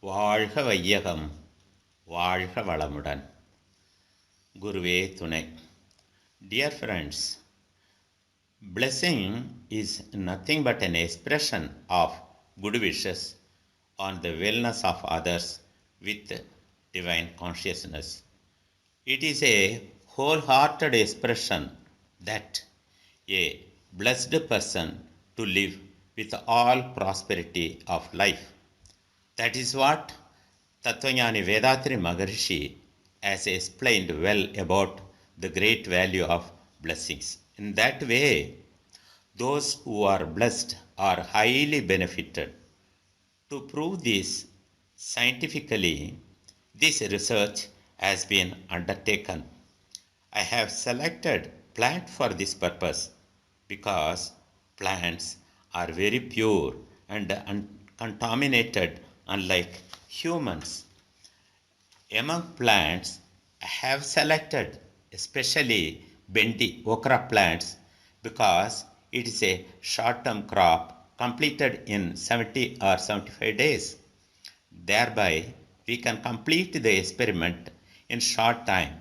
வாழ்க வையகம் வாழ்க வளமுடன். குருவே துணை. Dear friends, blessing is nothing but an expression of good wishes on the wellness of others with divine consciousness. It is a wholehearted expression that a blessed person to live with all prosperity of life. That is what Tattvajnani Vethathiri Maharishi has explained well about the great value of blessings. In that way, those who are blessed are highly benefited. To prove this scientifically, this research has been undertaken. I have selected plant for this purpose because plants are very pure and uncontaminated, unlike humans. Among plants, I have selected especially Bendi okra plants because it is a short-term crop completed in 70 or 75 days. Thereby, we can complete the experiment in short time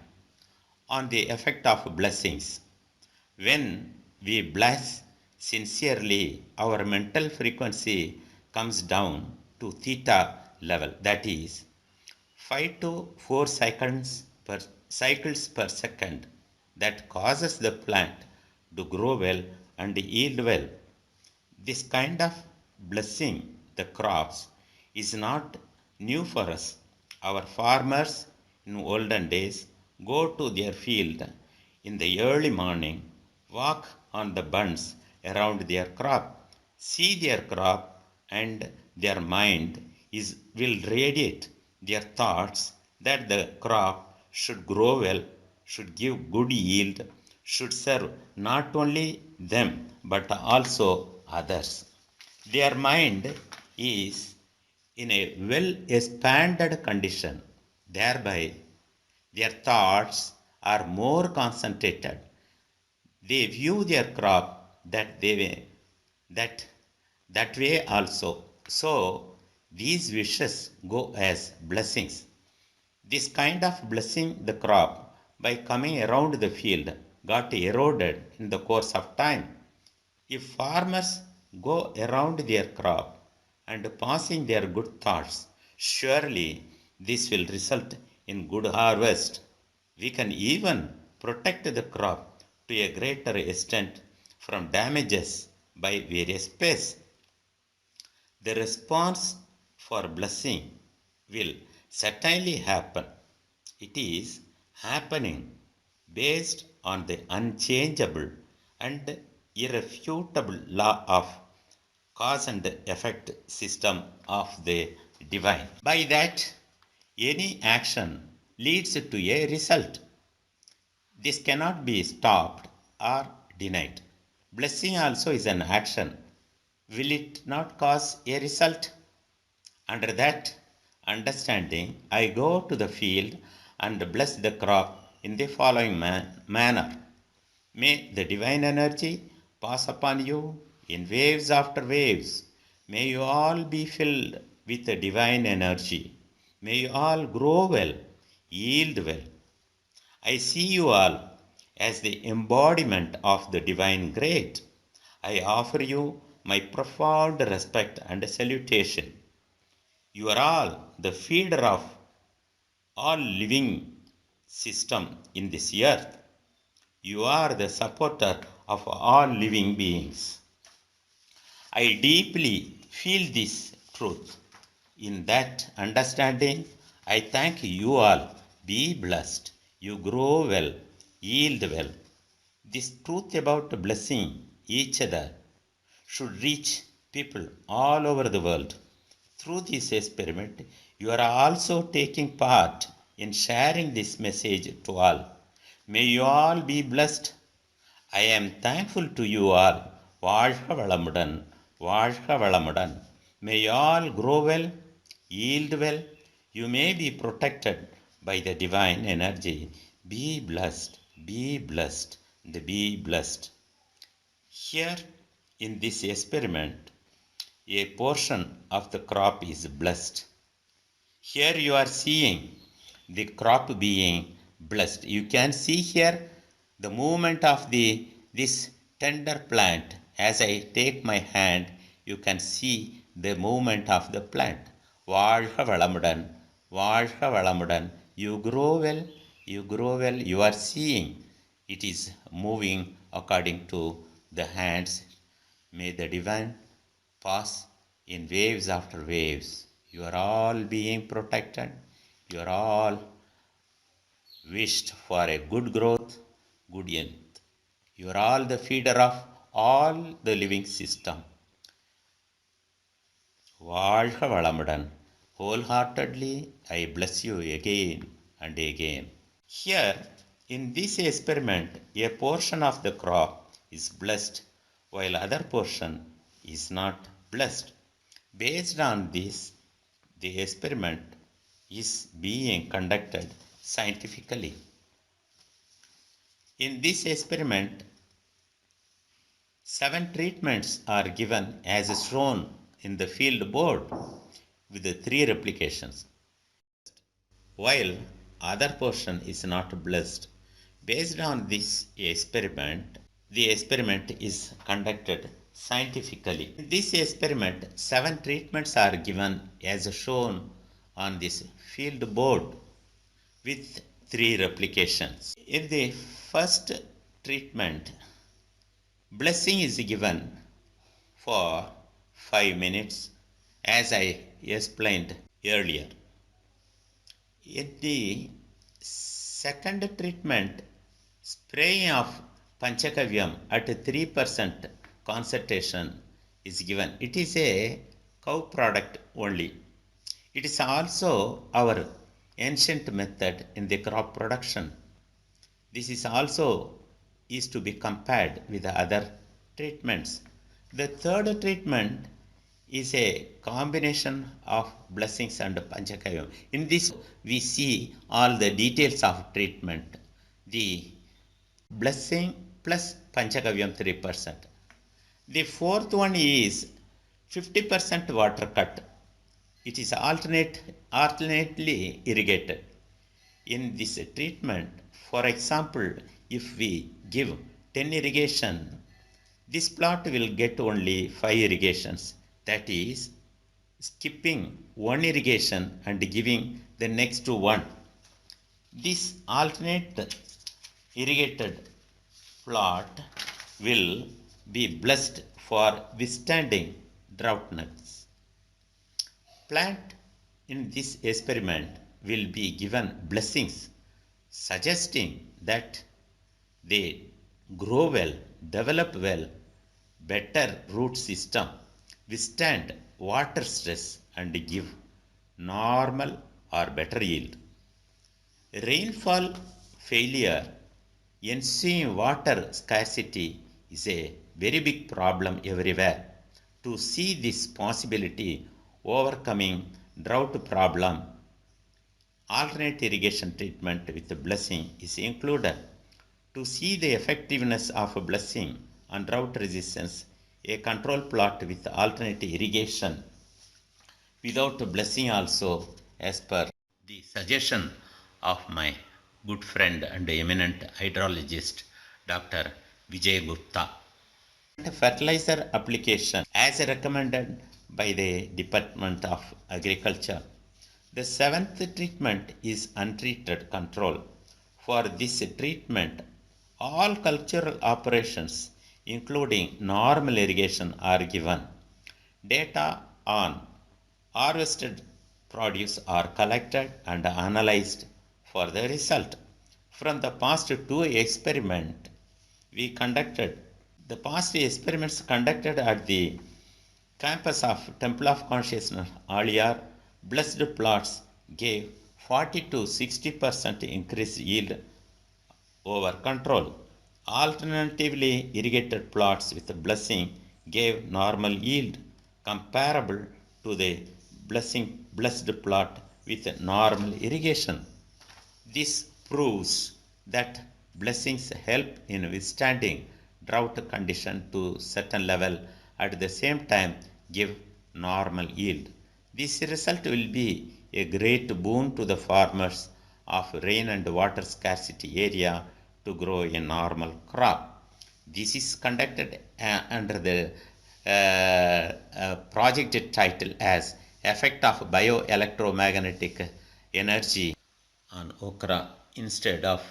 on the effect of blessings. When we bless sincerely, our mental frequency comes down to theta level, that is 5 to 4 cycles per second, that causes the plant to grow well and yield well. This kind of blessing the crops is not new for us. Our farmers in olden days go to their field in the early morning, walk on the bunds around their crop, see their crop, and their mind will radiate their thoughts that the crop should grow well, should give good yield, should serve not only them but also others. Their mind is in a well expanded condition. Thereby, their thoughts are more concentrated. They view their crop that way also. So these wishes go as blessings. This kind of blessing the crop by coming around the field got eroded in the course of time. If farmers go around their crop and passing their good thoughts, surely this will result in good harvest. We can even protect the crop to a greater extent from damages by various pests. The response for blessing will certainly happen. It is happening based on the unchangeable and irrefutable law of cause and effect system of the divine. By that, any action leads to a result. This cannot be stopped or denied. Blessing also is an action. Will it not cause a result? Under that understanding, I go to the field and bless the crop in the following manner. May the divine energy pass upon you in waves after waves. May you all be filled with the divine energy. May you all grow well, yield well. I see you all as the embodiment of the divine great. I offer you my profound respect and salutation. You are all the feeder of all living system in this earth. You are the supporter of all living beings. I deeply feel this truth. In that understanding, I thank you all. Be blessed. You grow well, yield well. This truth about blessing each other should reach people all over the world. Through this experiment, you are also taking part in sharing this message to all. May you all be blessed. I am thankful to you all. வாழ்க வளமுடன், வாழ்க வளமுடன். May you all grow well, yield well. You may be protected by the divine energy. Be blessed, be blessed, and be blessed. Here in this experiment, a portion of the crop is blessed. Here you are seeing the crop being blessed. You can see here the movement of this tender plant. As I take my hand, you can see the movement of the plant. வாழ்க வளமுடன், வாழ்க வளமுடன். You grow well, you grow well. You are seeing it is moving according to the hands. May the divine pass in waves after waves. You are all being protected. You are all wished for a good growth, good health. You are all the feeder of all the living system. வாழ்க வளமுடன். Wholeheartedly, I bless you again and again. Here, in this experiment, a portion of the crop is blessed while other portion is not blessed. Based on this, the experiment is being conducted scientifically. In this experiment, 7 treatments are given as shown in the field board with the 3 replications, while other portion is not blessed. Based on this experiment, the experiment is conducted scientifically. In this experiment, 7 treatments are given as shown on this field board with 3 replications. In the first treatment, blessing is given for 5 minutes, as I explained earlier. In the second treatment, spraying of Panchakavyam at 3% concentration is given. It is a cow product only. It is also our ancient method in the crop production. This is also is to be compared with the other treatments. The third treatment is a combination of blessings and Panchakavyam. In this, we see all the details of treatment. The blessing plus Panchakavyam 3%. The fourth one is 50% water cut. It is alternately irrigated. In this treatment, for example, if we give 10 irrigation, this plot will get only 5 irrigations. That is, skipping one irrigation and giving the next one. This alternate irrigated plot will be blessed for withstanding droughtness. Plant in this experiment will be given blessings, suggesting that they grow well, develop well, better root system, withstand water stress, and give normal or better yield. Rainfall failure, ensuing water scarcity is a very big problem everywhere. To see this possibility overcoming drought problem, alternate irrigation treatment with blessing is included. To see the effectiveness of blessing on drought resistance, a control plot with alternate irrigation without blessing also, as per the suggestion of my good friend and eminent hydrologist Dr. Vijay Gupta. Fertilizer application as recommended by the Department of Agriculture. The 7th treatment is untreated control. For this treatment, all cultural operations including normal irrigation are given. Data on harvested produce are collected and analyzed for the result. From the past 2 experiments we conducted, the past experiments conducted at the campus of Temple of Consciousness, Aliyar, blessed plots gave 40 to 60% increased yield over control. Alternatively, irrigated plots with blessing gave normal yield comparable to the blessed plot with normal irrigation. This proves that blessings help in withstanding drought condition to certain level, at the same time give normal yield. This result will be a great boon to the farmers of rain and water scarcity area to grow a normal crop. This is conducted under the project title as Effect of Bioelectromagnetic Energy on Okra. Instead of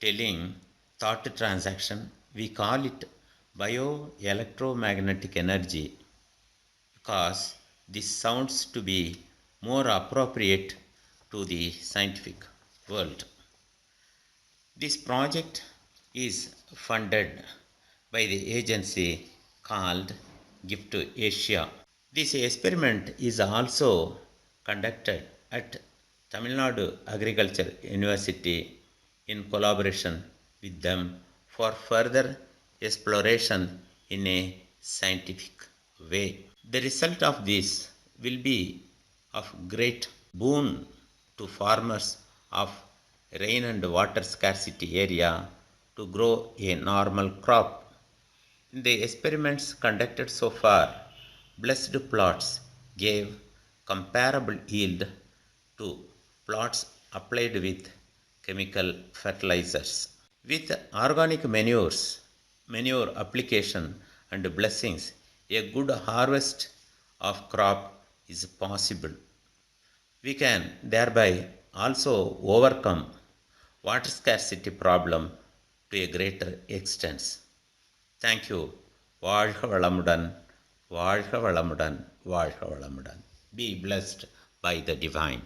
telling thought transaction, we call it bioelectromagnetic energy because this sounds to be more appropriate to the scientific world. This project is funded by the agency called Gift to Asia. This experiment is also conducted at Tamil Nadu Agriculture University in collaboration with them for further exploration in a scientific way. The result of this will be of great boon to farmers of rain and water scarcity area to grow a normal crop. In the experiments conducted so far, blessed plots gave comparable yield to plots applied with chemical fertilizers. With organic manure application and blessings, a good harvest of crop is possible. We can thereby also overcome water scarcity problem to a greater extent. Thank you. வாழ்க வளமுடன், வாழ்க வளமுடன், வாழ்க வளமுடன். Be blessed by the divine.